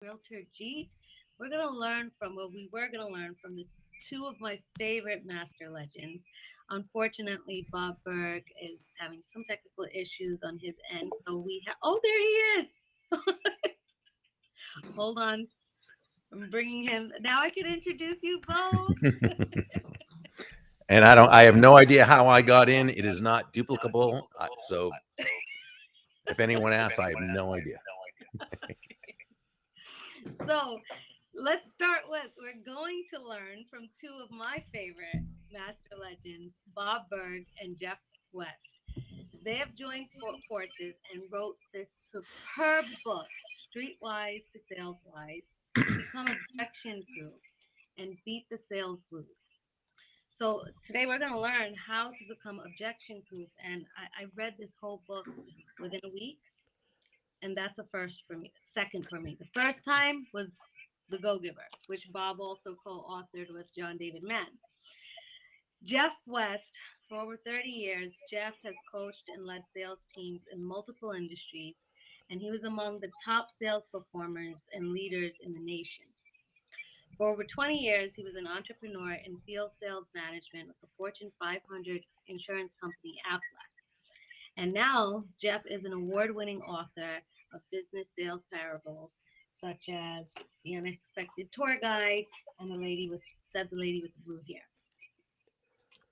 Realtor Jeet. We're going to learn from, well, we were going to learn from the two of my favorite master legends. Unfortunately, Bob Burg is having some technical issues on his end. So we have, oh, there he is. Hold on. I'm bringing him. Now I can introduce you both. And I have no idea how I got in. It is not duplicable. So if anyone asks, I have no idea. So let's start with we're going to learn from two of my favorite master legends, Bob Burg and Jeff West. They have joined forces and wrote this superb book, Streetwise to Saleswise, to become objection proof and beat the sales blues. So today we're going to learn how to become objection proof. And I read this whole book within a week, and that's a first for me. Second for me. The first time was The Go Giver, which Bob also co authored with John David Mann. Jeff West, for over 30 years, Jeff has coached and led sales teams in multiple industries, and he was among the top sales performers and leaders in the nation. For over 20 years, he was an entrepreneur in field sales management with the Fortune 500 insurance company Aflac. And now, Jeff is an award winning author of business sales parables, such as The Unexpected Tour Guide and the lady with the blue hair.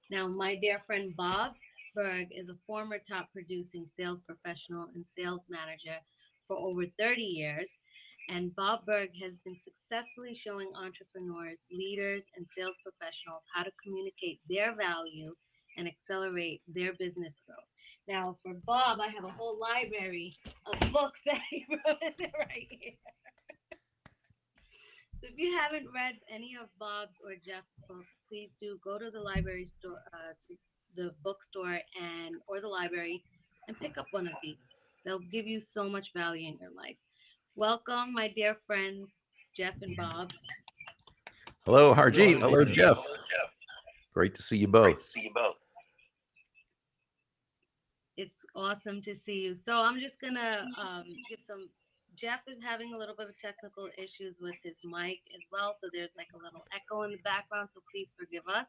Now, my dear friend Bob Burg is a former top producing sales professional and sales manager for over 30 years. And Bob Burg has been successfully showing entrepreneurs, leaders, and sales professionals how to communicate their value and accelerate their business growth. Now, for Bob, I have a whole library of books that he wrote in there right here. So if you haven't read any of Bob's or Jeff's books, please do go to the library store, the bookstore, and or the library, and pick up one of these. They'll give you so much value in your life. Welcome, my dear friends, Jeff and Bob. Hello, Harjeet. Hello, Jeff. Great to see you both. It's awesome to see you. So I'm just gonna give some. Jeff is having a little bit of technical issues with his mic as well, so there's like a little echo in the background. So please forgive us.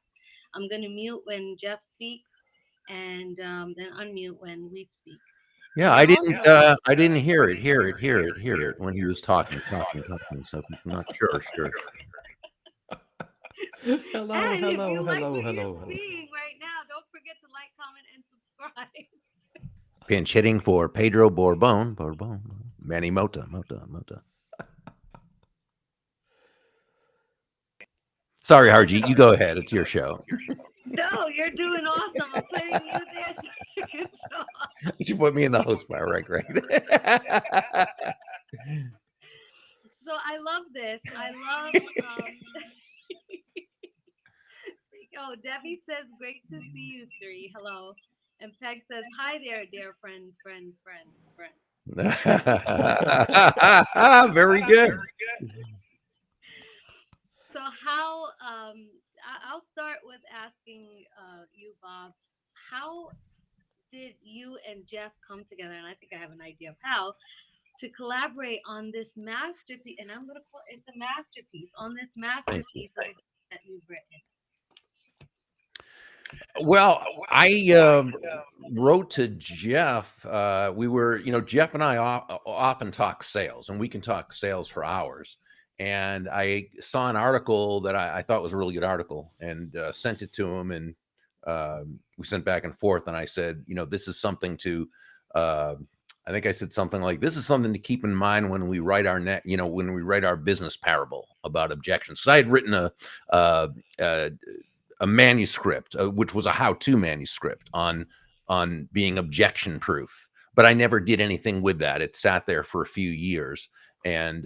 I'm gonna mute when Jeff speaks, and then unmute when we speak. Yeah, And also, I didn't hear it when he was talking. So I'm not sure. Hello, and if hello, you like hello, what you're hello, hello. seeing right now, don't forget to like, comment, and subscribe. Pinch hitting for Pedro Borbon. Manny Mota. Sorry, Harjeet. You go ahead. It's your show. No, you're doing awesome. I'm putting you there so you can talk. You should put me in the host bar, right? So I love this. I love. Oh, Debbie says, "Great to see you three. Hello." And Peg says, "Hi there, dear friends." Very good. So how? I'll start with asking you, Bob. How did you and Jeff come together? And I think I have an idea of how to collaborate on this masterpiece. And I'm going to call it's a masterpiece on this Thank you. masterpiece of a book that you've written. Well, I wrote to Jeff. We were, Jeff and I often talk sales, and we can talk sales for hours. And I saw an article that I thought was a really good article, and sent it to him, and we sent back and forth. And I said, this is something to. I think I said something like, "This is something to keep in mind when we write when we write our business parable about objections." Because I had written a manuscript, which was a how-to manuscript on being objection proof, but I never did anything with that. It sat there for a few years, and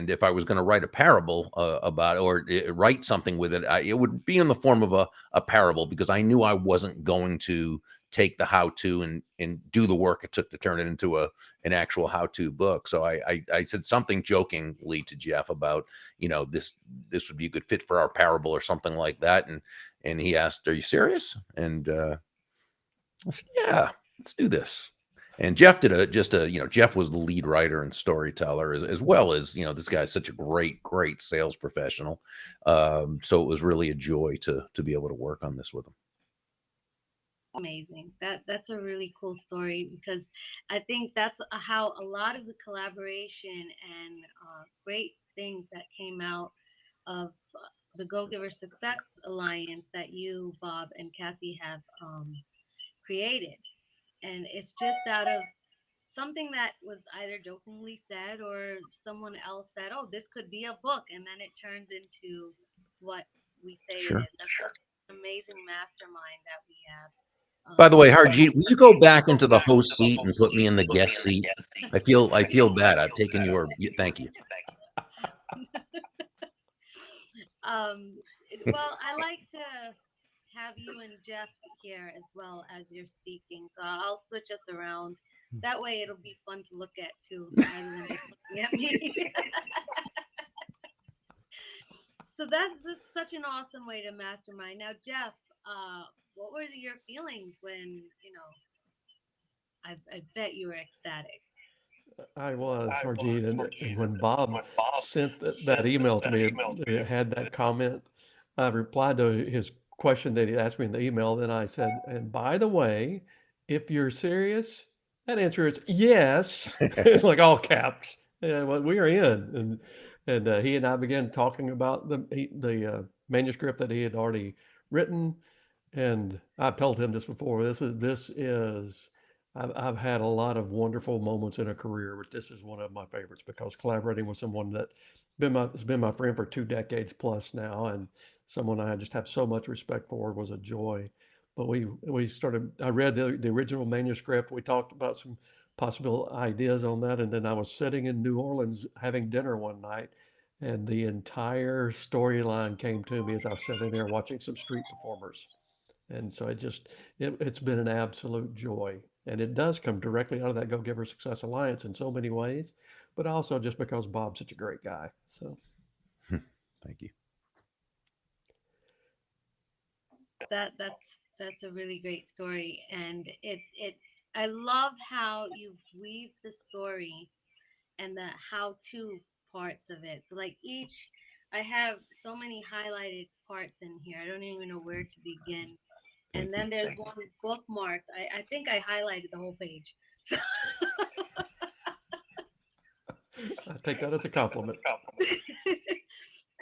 if I was going to write a parable about it, or write something with it, it would be in the form of a parable, because I knew I wasn't going to take the how-to and do the work it took to turn it into an actual how-to book. So I said something jokingly to Jeff about, this would be a good fit for our parable or something like that. And he asked, "Are you serious?" And I said, "Yeah, let's do this." And Jeff did Jeff was the lead writer and storyteller as well as, this guy's such a great sales professional. So it was really a joy to be able to work on this with him. Amazing. That's a really cool story, because I think that's how a lot of the collaboration and great things that came out of the Go Giver Success Alliance that you, Bob, and Kathy have created. And it's just out of something that was either jokingly said or someone else said, "Oh, this could be a book," and then it turns into what we say it Sure. is. That's such an amazing mastermind that we have. By the way, Harjeet, will you go back into the host seat and put me in the guest seat? I feel bad. I've taken thank you. Well, I like to have you and Jeff here as well as you're speaking, so I'll switch us around. That way, it'll be fun to look at too, rather than just looking at me. So that's such an awesome way to mastermind. Now, Jeff, what were your feelings when I bet you were ecstatic. I was, Harjeet, and when Bob sent that email to me, it had that comment. I replied to his question that he asked me in the email. Then I said, and by the way, if you're serious, that answer is yes, like all caps. Yeah, well, we are in, and he and I began talking about the manuscript that he had already written, and I've told him this before. This is I've had a lot of wonderful moments in a career, but this is one of my favorites because collaborating with someone that has been my friend for 2 decades plus now, and someone I just have so much respect for, was a joy. But we started. I read the original manuscript. We talked about some possible ideas on that, and then I was sitting in New Orleans having dinner one night, and the entire storyline came to me as I was sitting there watching some street performers. And so it's been an absolute joy. And it does come directly out of that Go Giver Success Alliance in so many ways, but also just because Bob's such a great guy. So Thank you. That's a really great story, and it I love how you weave the story and the how-to parts of it. So like I have so many highlighted parts in here. I don't even know where to begin. And then there's one bookmark. I think I highlighted the whole page. So I take that as a compliment. and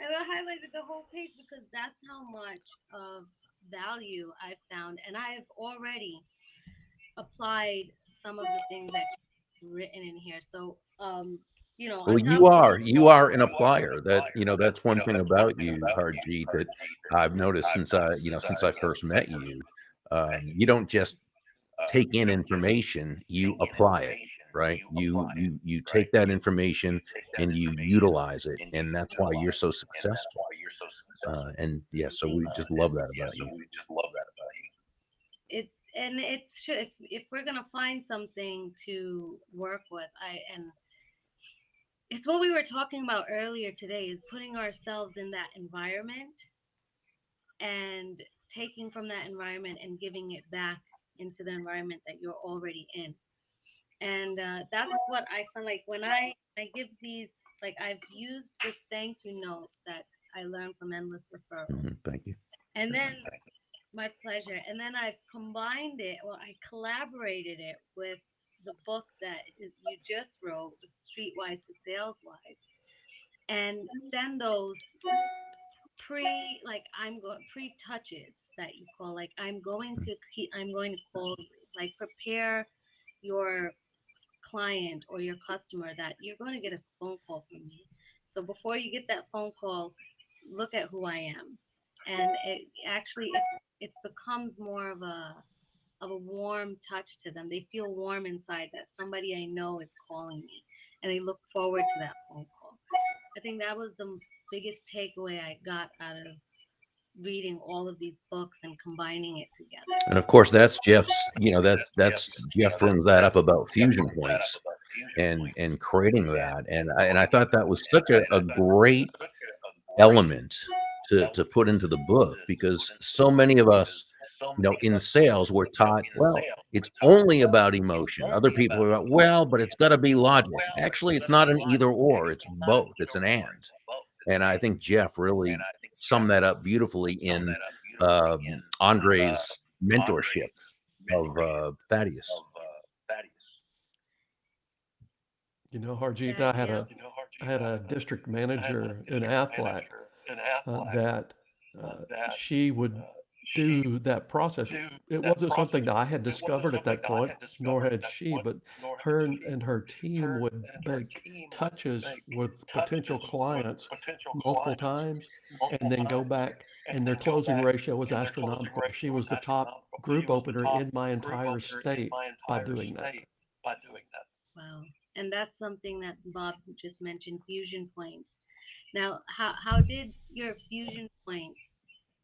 I highlighted the whole page because that's how much of value I've found. And I've already applied some of the things that you've written in here. So, Well, on top you of are an applier. That's one thing about you, Harjeet, that I've noticed since I first met you. You don't just take in information, you apply it, right? You take that information and you utilize it, and that's why you're so successful. And yeah, so we just love that about you. it's true. If we're gonna find something to work with, and it's what we were talking about earlier today, is putting ourselves in that environment and taking from that environment and giving it back into the environment that you're already in. And that's what I find, like when I give these, like I've used the thank you notes that I learned from endless referrals, Thank you. and then my pleasure, and then I've combined it, or I collaborated it with the book that you just wrote, Streetwise to Saleswise, and send those pre touches that you call, like I'm going to call you, like prepare your client or your customer that you're going to get a phone call from me. So before you get that phone call, look at who I am. And it becomes more of a warm touch to them. They feel warm inside that somebody I know is calling me, and they look forward to that phone call. I think that was the biggest takeaway I got out of reading all of these books and combining it together. And of course, that's Jeff's. That's Jeff brings that up about fusion points and creating that. And I thought that was such a great element to put into the book, because so many of us in sales, we're taught, well, it's only about emotion. Other people are like, well, but it's got to be logic. Actually, it's not an either or, it's both. It's an and. And I think Jeff really summed that up beautifully in Andre's mentorship of Thaddeus. You know, Harjeet, I had a district manager in Aflac that she would do that process. It wasn't something that I had discovered at that point, nor had she, but her and her team would make touches with potential clients multiple times and then go back, and their closing ratio was astronomical. She was the top group opener in my entire state by doing that. Wow. And that's something that Bob just mentioned, fusion points. Now, how did your fusion points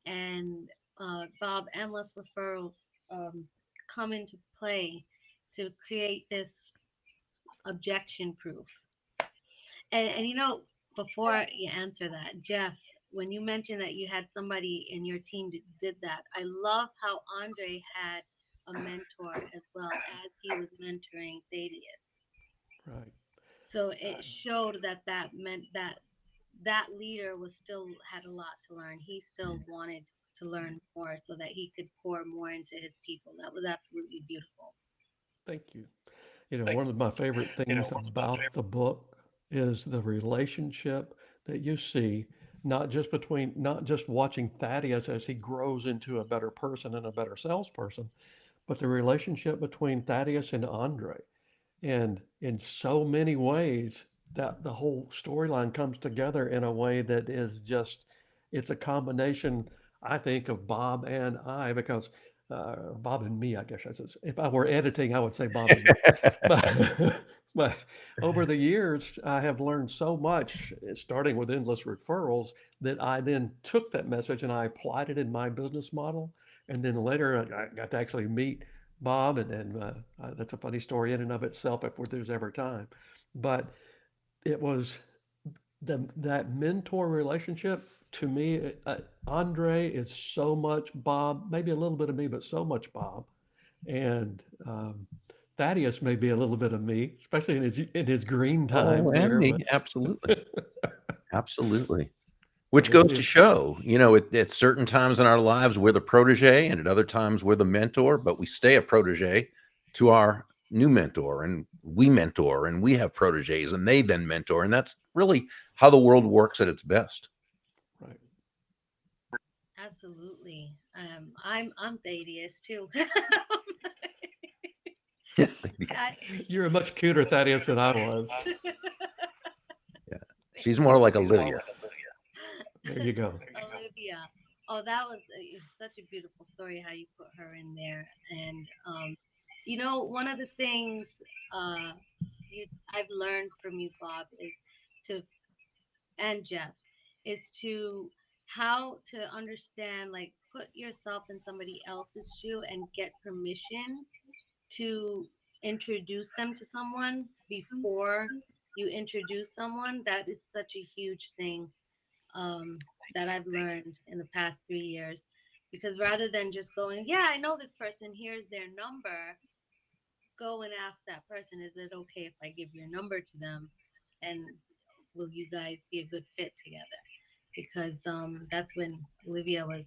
and Bob endless referrals come into play to create this objection proof? And you know, before you answer that, Jeff, when you mentioned that you had somebody in your team that did that, I love how Andre had a mentor as well as he was mentoring Thaddeus. Right. So it showed that meant that leader was still had a lot to learn. He still wanted to learn more so that he could pour more into his people. That was absolutely beautiful. Thank you. You know, one of my favorite things about the book is the relationship that you see, not just watching Thaddeus as he grows into a better person and a better salesperson, but the relationship between Thaddeus and Andre. And in so many ways, that the whole storyline comes together in a way that is just, it's a combination, I think, of Bob and I, because Bob and me, I guess I said. If I were editing, I would say Bob and me. But over the years, I have learned so much, starting with endless referrals, that I then took that message and I applied it in my business model. And then later, I got to actually meet Bob, and that's a funny story in and of itself if there's ever time. But it was that mentor relationship. To me, Andre is so much Bob, maybe a little bit of me, but so much Bob. And Thaddeus may be a little bit of me, especially in his green time. Oh, and me, absolutely. Absolutely. Which goes to show, you know, at certain times in our lives, we're the protege, and at other times we're the mentor, but we stay a protege to our new mentor, and we mentor, and we have proteges, and they then mentor. And that's really how the world works at its best. Right. Absolutely. I'm Thaddeus too. You're a much cuter Thaddeus than I was. Yeah. She's more like Olivia. There you go. Olivia. Oh, that was such a beautiful story how you put her in there. And you know, one of the things I've learned from you, Bob, and Jeff, is how to understand, like, put yourself in somebody else's shoe and get permission to introduce them to someone before you introduce someone. That is such a huge thing that I've learned in the past 3 years. Because rather than just going, yeah, I know this person, here's their number, go and ask that person, is it okay if I give your number to them? And will you guys be a good fit together? Because that's when Olivia was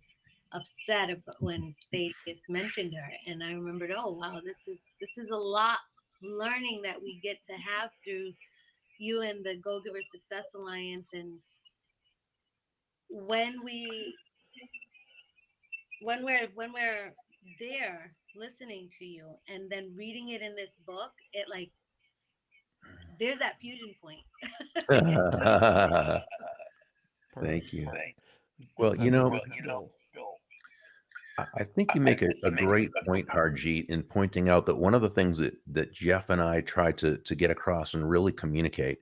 upset when they just mentioned her. And I remembered, oh, wow, this is a lot learning that we get to have through you and the Go Giver Success Alliance. And when we're there listening to you and then reading it in this book, it, like, there's that fusion point. Thank you. Well, you know, I think you make a great point, Harjeet, in pointing out that one of the things that Jeff and I try to get across and really communicate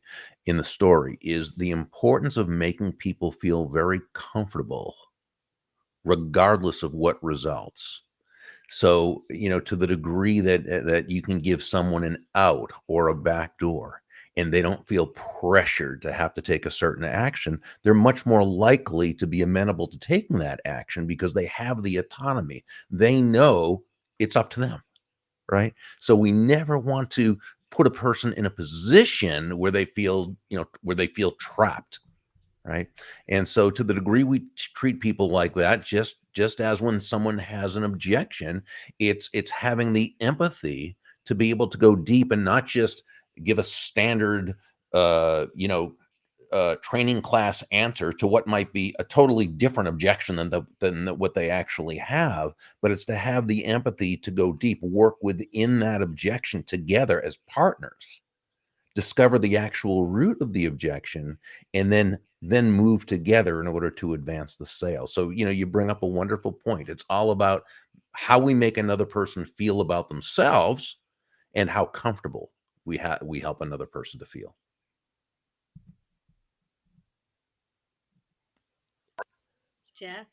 in the story is the importance of making people feel very comfortable, regardless of what results. So, you know, to the degree that you can give someone an out or a back door, and they don't feel pressured to have to take a certain action, they're much more likely to be amenable to taking that action because they have the autonomy. They know it's up to them, right? So we never want to put a person in a position where they feel, where they feel trapped, right? And so to the degree we treat people like that, just as when someone has an objection, it's having the empathy to be able to go deep and not just give a standard training class answer to what might be a totally different objection than what they actually have, but it's to have the empathy to go deep, work within that objection together as partners, discover the actual root of the objection, and then move together in order to advance the sale. So, you bring up a wonderful point. It's all about how we make another person feel about themselves and how comfortable we help another person to feel. Jeff?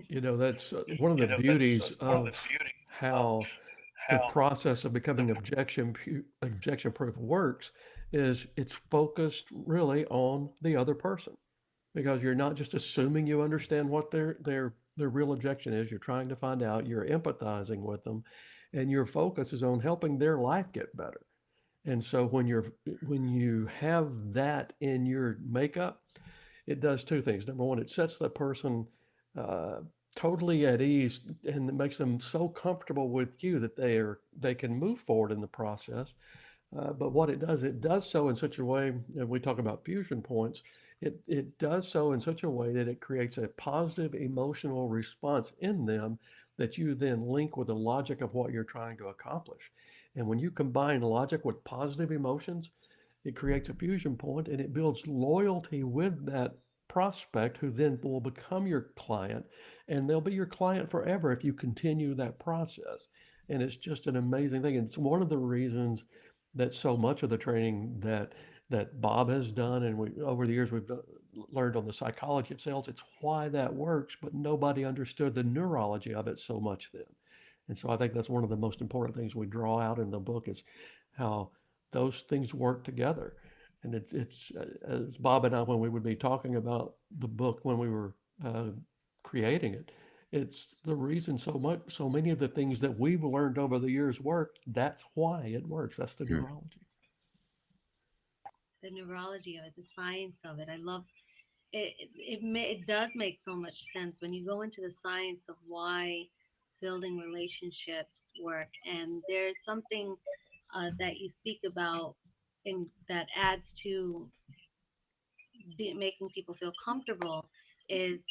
That's one of the beauties of how the process of becoming objection proof works is it's focused really on the other person, because you're not just assuming you understand what their real objection is. You're trying to find out, you're empathizing with them, and your focus is on helping their life get better. And so when you have that in your makeup, it does two things. Number one, it sets the person totally at ease, and it makes them so comfortable with you that they can move forward in the process. But what it does so in such a way, and we talk about fusion points, it does so in such a way that it creates a positive emotional response in them that you then link with the logic of what you're trying to accomplish. And when you combine logic with positive emotions, it creates a fusion point, and it builds loyalty with that prospect, who then will become your client, and they'll be your client forever if you continue that process. And it's just an amazing thing. And it's one of the reasons that so much of the training that Bob has done, and over the years we've learned on the psychology of sales, it's why that works, but nobody understood the neurology of it so much then. And so I think that's one of the most important things we draw out in the book, is how those things work together. And it's as Bob and I, when we would be talking about the book when we were creating it, it's the reason so many of the things that we've learned over the years work. That's why it works. That's the neurology. The neurology of it, the science of it. I love it. It does make so much sense when you go into the science of why building relationships work. And there's something that you speak about that adds to making people feel comfortable, is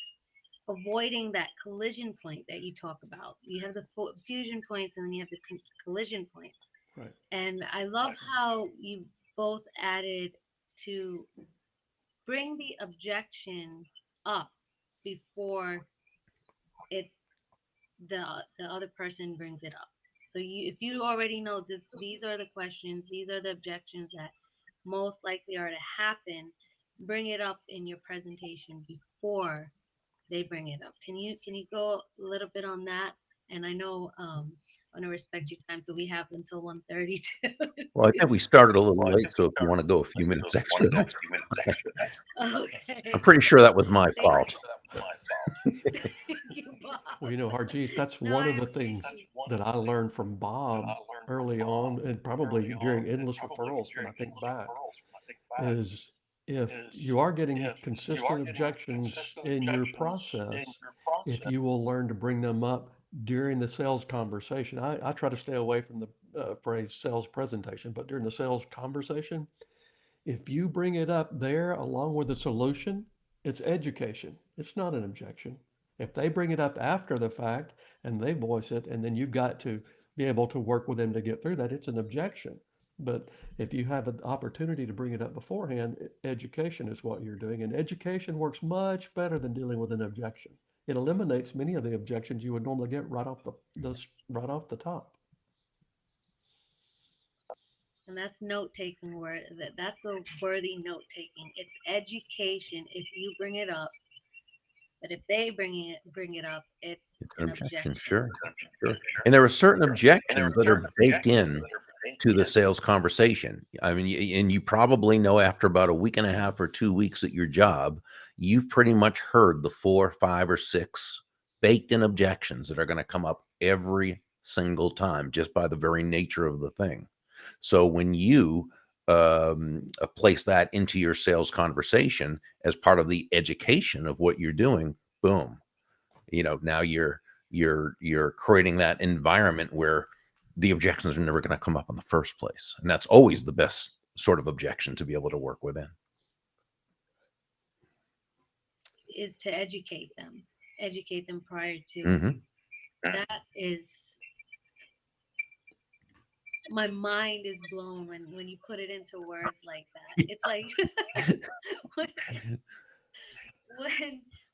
avoiding that collision point that you talk about. You have the fusion points, and then you have the collision points. Right. And I love how you both added to bring the objection up before the other person brings it up. So if you already know these are the questions, these are the objections that most likely are to happen, bring it up in your presentation before they bring it up. Can you go a little bit on that? And I know I want to respect your time, so we have until 1:30 to. Well, I think we started a little late, so if you want to go a few minutes extra, that's Okay. I'm pretty sure that was my fault. Thank you, Bob. Well, Harjeet, that's one of the things that I learned from Bob early on, and probably during endless referrals when I think back, is if you are getting consistent objections in your process, if you will learn to bring them up during the sales conversation. I try to stay away from the phrase sales presentation, but during the sales conversation, if you bring it up there along with the solution, it's education. It's not an objection. If they bring it up after the fact and they voice it, and then you've got to be able to work with them to get through that, it's an objection. But if you have an opportunity to bring it up beforehand, education is what you're doing. And education works much better than dealing with an objection. It eliminates many of the objections you would normally get right off the top. And that's note taking. That's a worthy note taking. It's education if you bring it up, but if they bring it up, it's an objection. Sure. And there are certain objections that are baked in to the sales conversation. I mean, and you probably know after about a week and a half or 2 weeks at your job, you've pretty much heard the 4, 5, or 6 baked in objections that are going to come up every single time just by the very nature of the thing. So when you place that into your sales conversation as part of the education of what you're doing, boom, now you're creating that environment where the objections are never going to come up in the first place. And that's always the best sort of objection to be able to work within. Is to educate them prior to. Mm-hmm. That is, my mind is blown when you put it into words like that. It's like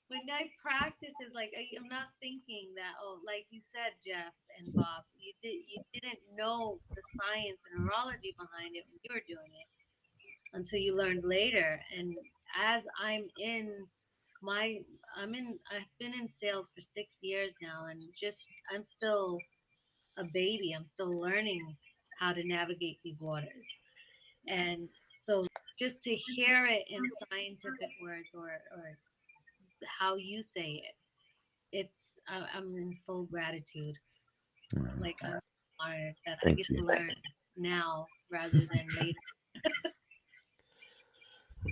when I practice, it's like I'm not thinking that, oh, like you said, Jeff and Bob, you didn't know the science or neurology behind it when you were doing it until you learned later. And as I've been in sales for 6 years now, and I'm still a baby. I'm still learning how to navigate these waters. And so just to hear it in scientific words or how you say I'm in full gratitude. Like I'm honored that I get to learn now rather than later.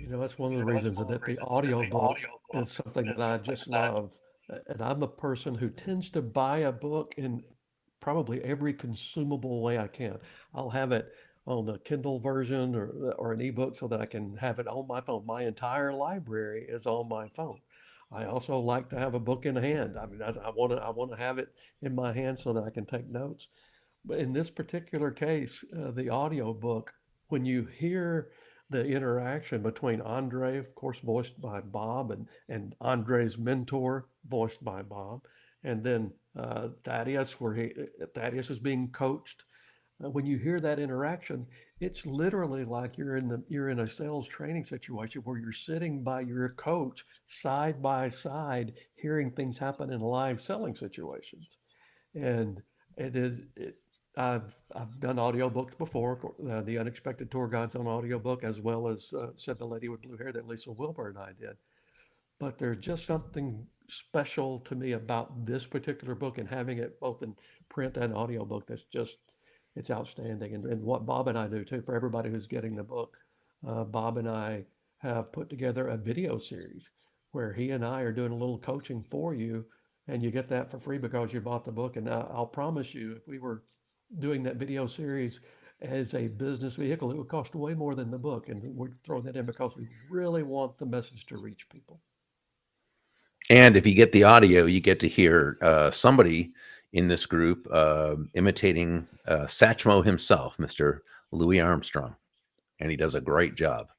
That's one of the reasons that the audio book is something that I just love. And I'm a person who tends to buy a book in probably every consumable way I can. I'll have it on a Kindle version or an ebook so that I can have it on my phone. My entire library is on my phone. I also like to have a book in hand. I mean, I want to have it in my hand so that I can take notes. But in this particular case, the audio book, when you hear the interaction between Andre, of course, voiced by Bob, and Andre's mentor, voiced by Bob, and then Thaddeus, where Thaddeus is being coached. When you hear that interaction, it's literally like you're in a sales training situation where you're sitting by your coach side by side, hearing things happen in live selling situations. And it is it. I've done audiobooks before, the Unexpected Tour Guides on audiobook, as well as Said the Lady with Blue Hair that Lisa Wilbur and I did. But there's just something special to me about this particular book and having it both in print and audiobook it's outstanding. And what Bob and I do too, for everybody who's getting the book, Bob and I have put together a video series where he and I are doing a little coaching for you, and you get that for free because you bought the book. And I'll promise you, if we were doing that video series as a business vehicle, it would cost way more than the book. And we're throwing that in because we really want the message to reach people. And if you get the audio, you get to hear somebody in this group imitating Satchmo himself, Mr. Louis Armstrong. And he does a great job.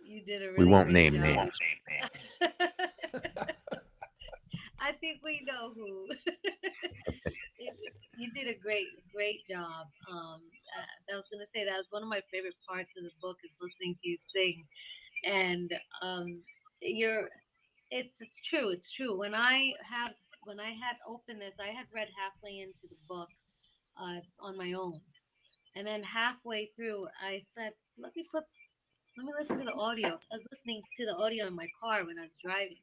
You did a really We won't great name job. names. I think we know who. You did a great job. I was gonna say that was one of my favorite parts of the book is listening to you sing, and you're. It's true. It's true. When I had openness, I had read halfway into the book on my own, and then halfway through, I said, let me listen to the audio. I was listening to the audio in my car when I was driving.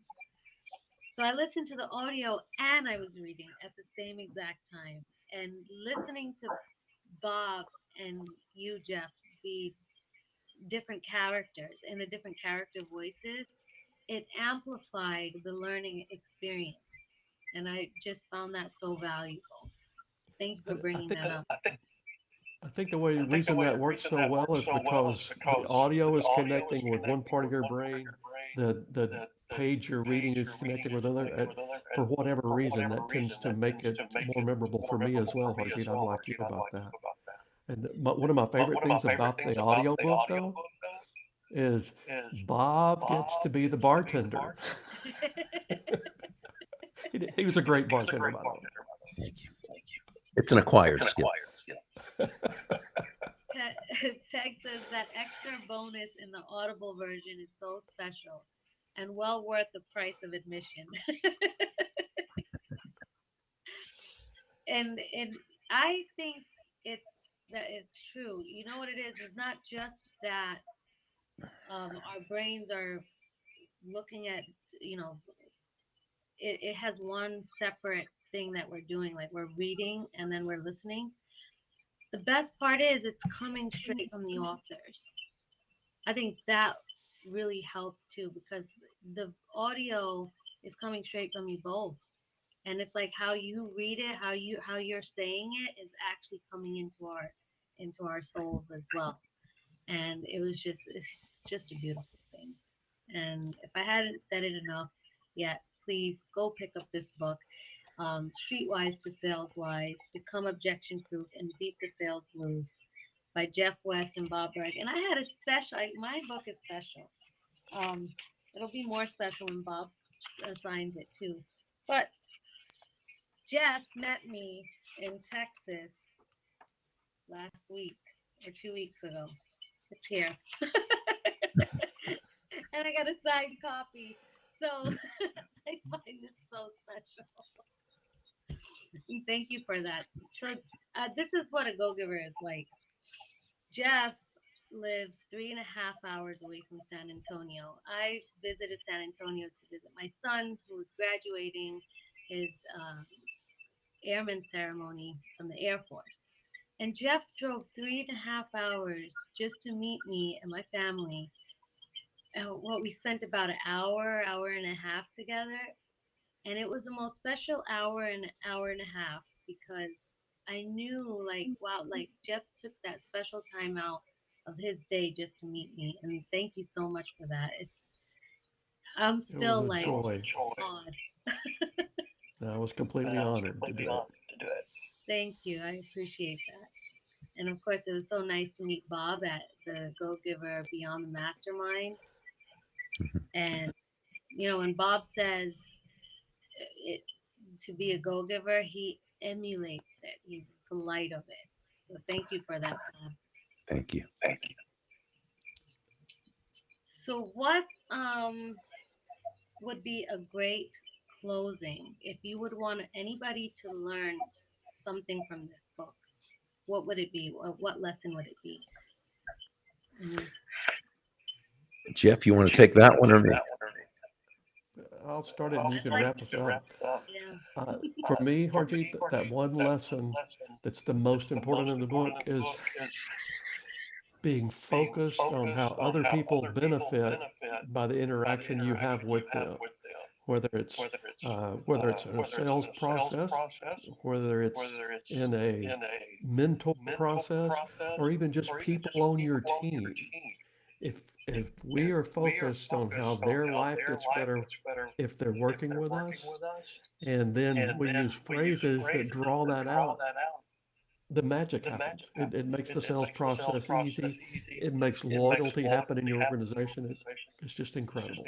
So I listened to the audio and I was reading at the same exact time. And listening to Bob and you, Jeff, be different characters and the different character voices, it amplified the learning experience. And I just found that so valuable. Thank you for bringing that up. I think the reason that works so well is because the audio is connecting with one part of your brain, the page you're reading is connecting with other. For whatever reason, that tends to make it more memorable for me as well, Harjeet. I'm like you about that. And one of my favorite things about the audio book, though, is Bob gets to be the bartender. He was a great bartender, by the way. Thank you. It's an acquired skill. Peg says that extra bonus in the Audible version is so special and well worth the price of admission. and I think it's that it's true. You know what it is? It's not just that our brains are looking at, you know, it has one separate thing that we're doing, like we're reading and then we're listening. The best part is it's coming straight from the authors. I think that really helps too because the audio is coming straight from you both. And it's like how you read it, how you're saying it is actually coming into our souls as well. And it's just a beautiful thing. And if I hadn't said it enough yet, please go pick up this book, Streetwise to Saleswise, Become Objection Proof and Beat the Sales Blues by Jeff West and Bob Burg. And I had a special, my book is special. Um, it'll be more special when Bob signs it too. But Jeff met me in Texas last week or 2 weeks ago. It's here. And I got a signed copy. So I find this so special. Thank you for that. So this is what a go-giver is like. Jeff lives 3.5 hours away from San Antonio. I visited San Antonio to visit my son, who was graduating his airman ceremony from the Air Force. And Jeff drove 3.5 hours just to meet me and my family. What we spent about an hour and a half together, and it was the most special hour and a half because I knew like wow, like Jeff took that special time out of his day just to meet me, and thank you so much for that. I'm It was still a like joy. awed. I was completely honored to do it. Thank you, I appreciate that. And of course, it was so nice to meet Bob at the Go Giver Beyond the Mastermind. And you know, when Bob says it to be a go giver, he emulates it. He's the light of it. So thank you for that, Bob. Thank you. So what would be a great closing if you would want anybody to learn something from this book? What would it be? What lesson would it be? Mm, Jeff, you want to take that one or me? I'll start it and you I'd can like, wrap us up. yeah. For me, Harjeet, that one lesson that's the most important in the book is being focused on how other people benefit by the interaction you have with them, whether it's in a sales process, whether it's in a mental process, or even just people on your team. If if we are focused on how their life gets better if they're working with us, and then we use phrases that draw that out, the magic happens. It makes the sales process easy. It makes loyalty happen in your organization. It's just incredible.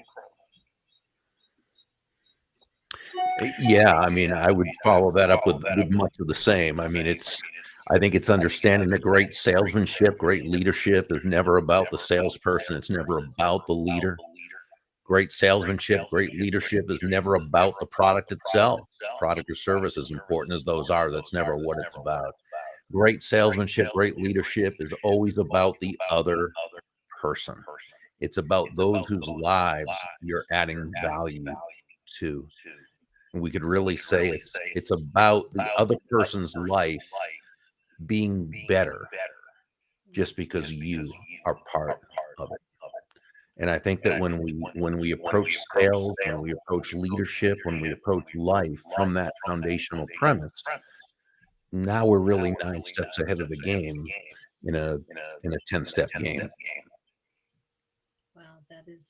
Yeah, I mean, I would follow that up with much of the same. I mean, I think it's understanding that great salesmanship, great leadership is never about the salesperson. It's never about the leader. Great salesmanship, great leadership is never about the product itself. Product or service, as important as those are, that's never what it's about. Great salesmanship, great leadership is always about the other person. It's about those whose lives you're adding value to. We could really say it's about the other person's life being better just because you are part of it. And I think that when we approach sales, when we approach leadership, when we approach life from that foundational premise, now we're really 9 steps ahead of the game in a 10-step game. Wow, that is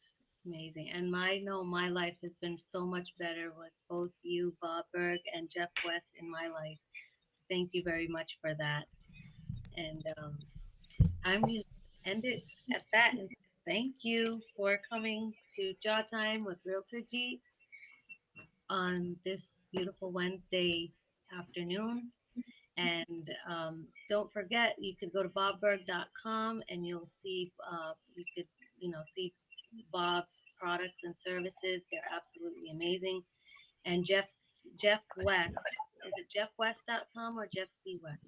amazing. And my no, my life has been so much better with both you, Bob Burg, and Jeff West in my life. Thank you very much for that. And I'm going to end it at that. And thank you for coming to Jaw Time with Realtor Jeet on this beautiful Wednesday afternoon. And don't forget, you could go to bobburg.com and you'll see, you could, see Bob's products and services. They're absolutely amazing. And Jeff West, is it jeffwest.com or Jeff C. West?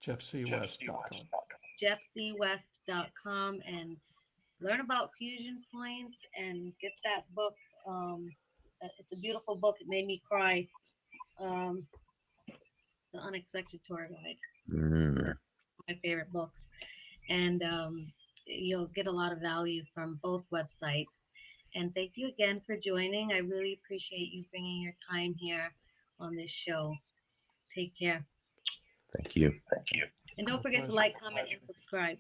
jeffcwest.com. jeffcwest.com, and learn about fusion points and get that book. It's a beautiful book. It made me cry. The Unexpected Tour Guide, my favorite books, and you'll get a lot of value from both websites. And thank you again for joining. I really appreciate you bringing your time here on this show. Take care. Thank you. And don't forget to like, comment, and subscribe.